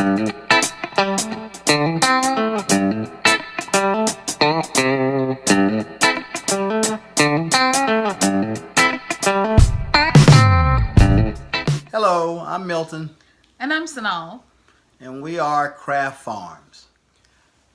Hello, I'm Milton, And I'm Sanal. and we are Craft Farms.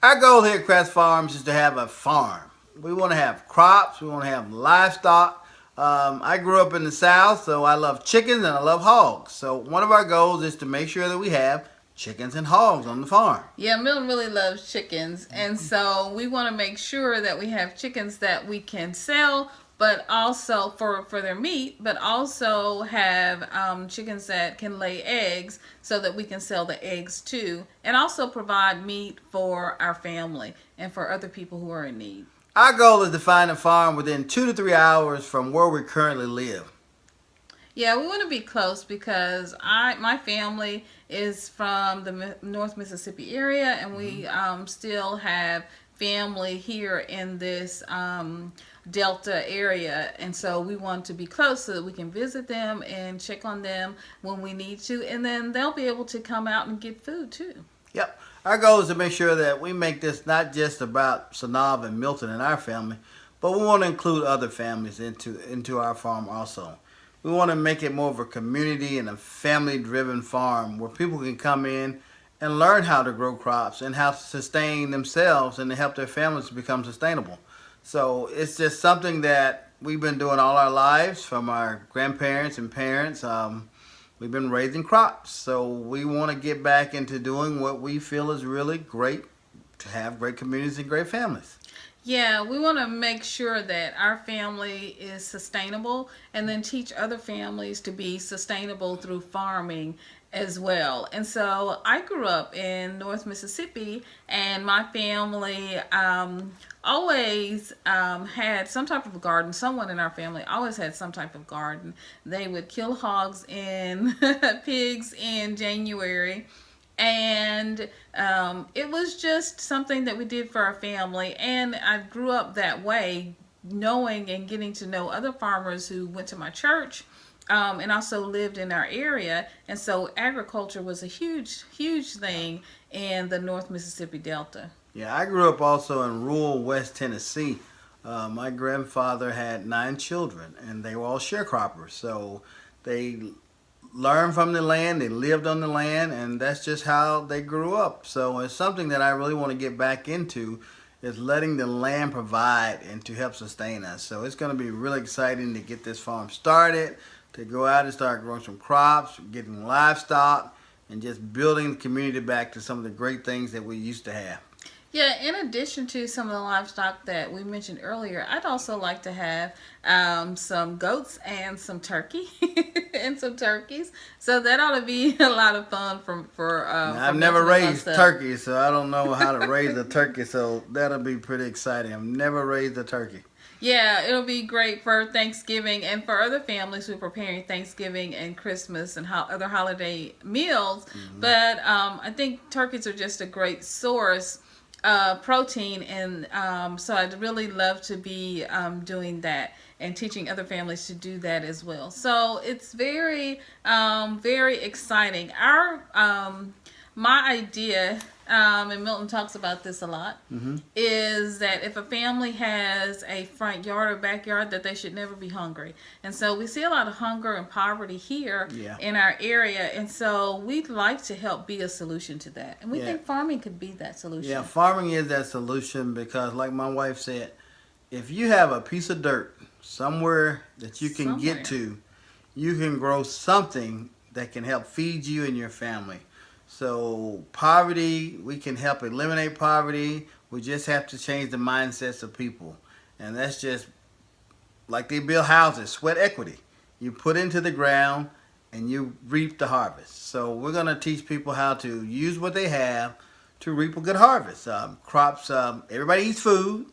Our goal here at Craft Farms is to have a farm. We want to have crops, we want to have livestock. I grew up in the South, so I love chickens and I love hogs. So one of our goals is to make sure that we have chickens and hogs on the farm. Yeah, Milton really loves chickens, and so we want to make sure that we have chickens that we can sell, but also for their meat, but also have chickens that can lay eggs so that we can sell the eggs too, and also provide meat for our family and for other people who are in need. Our goal is to find a farm within 2 to 3 hours from where we currently live. Yeah, we want to be close because my family is from the North Mississippi area, and we still have family here in this Delta area, and so we want to be close so that we can visit them and check on them when we need to, and then they'll be able to come out and get food too. Yep. Our goal is to make sure that we make this not just about Sanav and Milton and our family, but we want to include other families into our farm also. We want to make it more of a community and a family-driven farm where people can come in and learn how to grow crops and how to sustain themselves and to help their families to become sustainable. So it's just something that we've been doing all our lives from our grandparents and parents. We've been raising crops, so we want to get back into doing what we feel is really great, to have great communities and great families. Yeah, we want to make sure that our family is sustainable and then teach other families to be sustainable through farming as well. And so I grew up in North Mississippi, and my family always had some type of garden. Someone in our family always had some type of garden. They would kill hogs and pigs in January. And it was just something that we did for our family. And I grew up that way, knowing and getting to know other farmers who went to my church and also lived in our area. And so agriculture was a huge, huge thing in the North Mississippi Delta. Yeah, I grew up also in rural West Tennessee. My grandfather had 9 children, and they were all sharecroppers. So they learned from the land, they lived on the land, and that's just how they grew up. So it's something that I really want to get back into, is letting the land provide and to help sustain us. So it's going to be really exciting to get this farm started, to go out and start growing some crops, getting livestock, and just building the community back to some of the great things that we used to have. Yeah, in addition to some of the livestock that we mentioned earlier, I'd also like to have some goats and some turkey and some turkeys. So that ought to be a lot of fun I've never raised turkey, so I don't know how to raise a turkey. So that'll be pretty exciting. I've never raised a turkey. Yeah, it'll be great for Thanksgiving and for other families who are preparing Thanksgiving and Christmas and other holiday meals. Mm-hmm. But I think turkeys are just a great source protein, and so I'd really love to be doing that and teaching other families to do that as well. So it's very very exciting. My idea, and Milton talks about this a lot, is that if a family has a front yard or backyard, that they should never be hungry. And so we see a lot of hunger and poverty here in our area, and so we'd like to help be a solution to that. And we think farming could be that solution. Yeah, farming is that solution because, like my wife said, if you have a piece of dirt somewhere that you can get to, you can grow something that can help feed you and your family. So poverty, we can help eliminate poverty. We just have to change the mindsets of people. And that's just like they build houses, sweat equity. You put into the ground and you reap the harvest. So we're going to teach people how to use what they have to reap a good harvest. Crops, everybody eats food.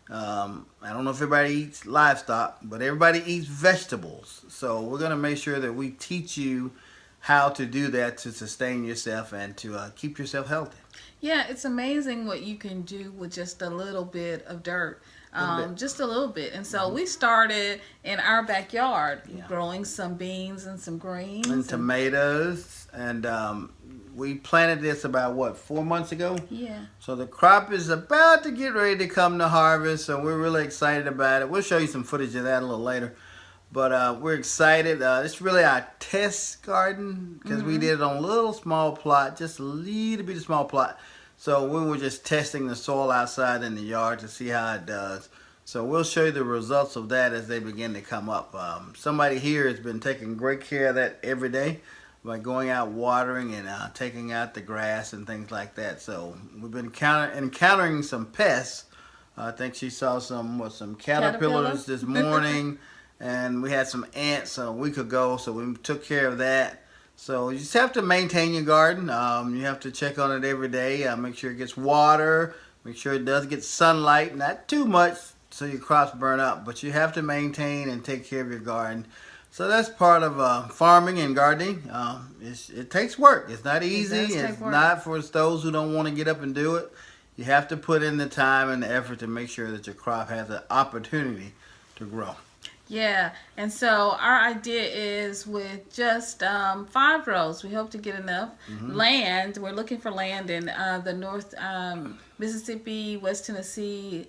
I don't know if everybody eats livestock, but everybody eats vegetables. So we're going to make sure that we teach you how to do that to sustain yourself and to keep yourself healthy. Yeah, it's amazing what you can do with just a little bit of dirt. Just a little bit. And so we started in our backyard growing some beans and some greens. And tomatoes. And we planted this about 4 months ago. Yeah. So the crop is about to get ready to come to harvest. So we're really excited about it. We'll show you some footage of that a little later. But we're excited. It's really our test garden because we did it on a little small plot, just a little bit of small plot. So we were just testing the soil outside in the yard to see how it does. So we'll show you the results of that as they begin to come up. Somebody here has been taking great care of that every day by going out watering and taking out the grass and things like that. So we've been encountering some pests. I think she saw some caterpillars this morning, and we had some ants a week ago, so we took care of that. So you just have to maintain your garden. You have to check on it every day. Make sure it gets water. Make sure it does get sunlight, not too much so your crops burn up, but you have to maintain and take care of your garden. So that's part of farming and gardening. It takes work. It's not easy. It's not for those who don't want to get up and do it. You have to put in the time and the effort to make sure that your crop has an opportunity to grow. Yeah, and so our idea is with just 5 rows, we hope to get enough land. We're looking for land in the North Mississippi, West Tennessee,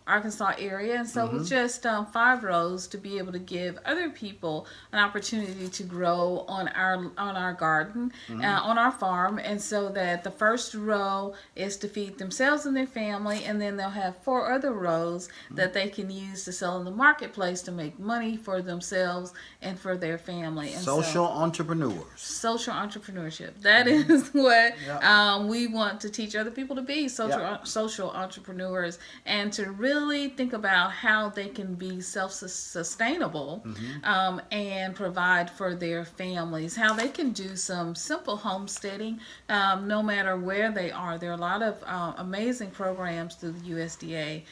Arkansas area, and so with just 5 rows to be able to give other people an opportunity to grow on our garden, on our farm, and so that the first row is to feed themselves and their family, and then they'll have 4 other rows that they can use to sell in the marketplace to make money for themselves and for their family. And social entrepreneurs. Social entrepreneurship. That is what we want to teach other people to be, social entrepreneurs, and to really think about how they can be self-sustainable and provide for their families, how they can do some simple homesteading no matter where they are. There are a lot of amazing programs through the USDA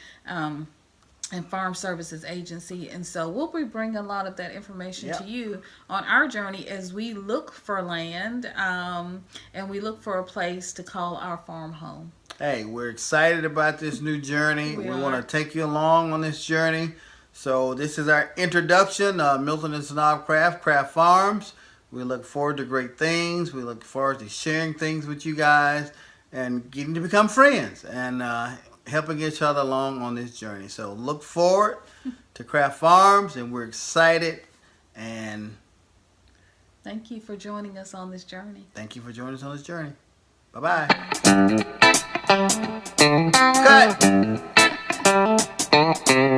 and Farm Services Agency, and so we'll be bringing a lot of that information to you on our journey as we look for land and we look for a place to call our farm home. Hey, we're excited about this new journey. We want to take you along on this journey. So this is our introduction, Milton and Snob Craft Farms. We look forward to great things. We look forward to sharing things with you guys and getting to become friends and helping each other along on this journey. So look forward to Craft Farms, and we're excited. And thank you for joining us on this journey. Thank you for joining us on this journey. Bye-bye. Cut.